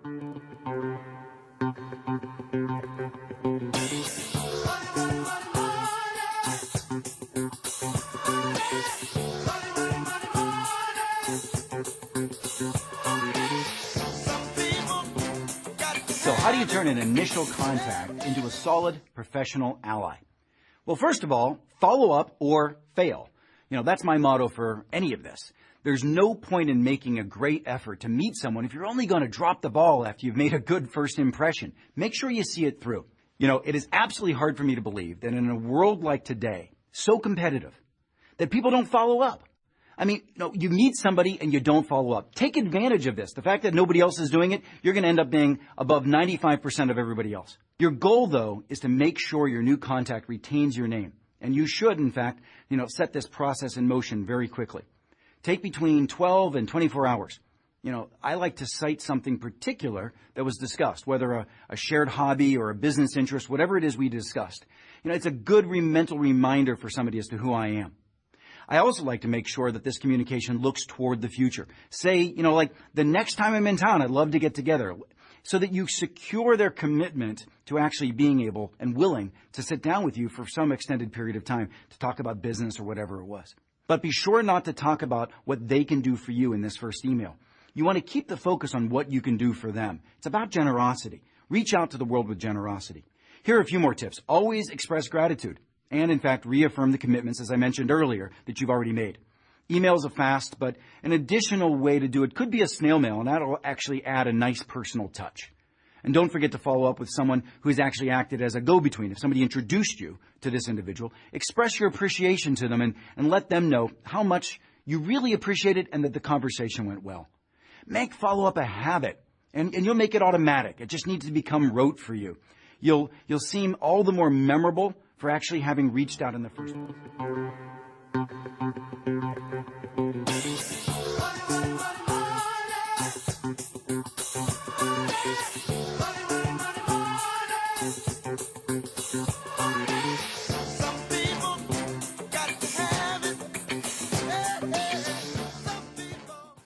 So how do you turn an initial contact into a solid professional ally? Well, first of all, follow up or fail. That's my motto for any of this. There's no point in making a great effort to meet someone if you're only going to drop the ball after you've made a good first impression. Make sure you see it through. It is absolutely hard for me to believe that in a world like today, so competitive, that people don't follow up. You meet somebody and you don't follow up. Take advantage of this. The fact that nobody else is doing it, you're going to end up being above 95% of everybody else. Your goal, though, is to make sure your new contact retains your name. And you should, in fact, set this process in motion very quickly. Take between 12 and 24 hours. I like to cite something particular that was discussed, whether a shared hobby or a business interest, whatever it is we discussed. It's a good mental reminder for somebody as to who I am. I also like to make sure that this communication looks toward the future. Say, like the next time I'm in town, I'd love to get together, so that you secure their commitment to actually being able and willing to sit down with you for some extended period of time to talk about business or whatever it was. But be sure not to talk about what they can do for you in this first email. You want to keep the focus on what you can do for them. It's about generosity. Reach out to the world with generosity. Here are a few more tips. Always express gratitude. And, in fact, reaffirm the commitments, as I mentioned earlier, that you've already made. Emails are fast, but an additional way to do it could be a snail mail, and that'll actually add a nice personal touch. And don't forget to follow up with someone who has actually acted as a go-between. If somebody introduced you to this individual, express your appreciation to them and let them know how much you really appreciate it and that the conversation went well. Make follow-up a habit, and you'll make it automatic. It just needs to become rote for you. You'll seem all the more memorable for actually having reached out in the first place.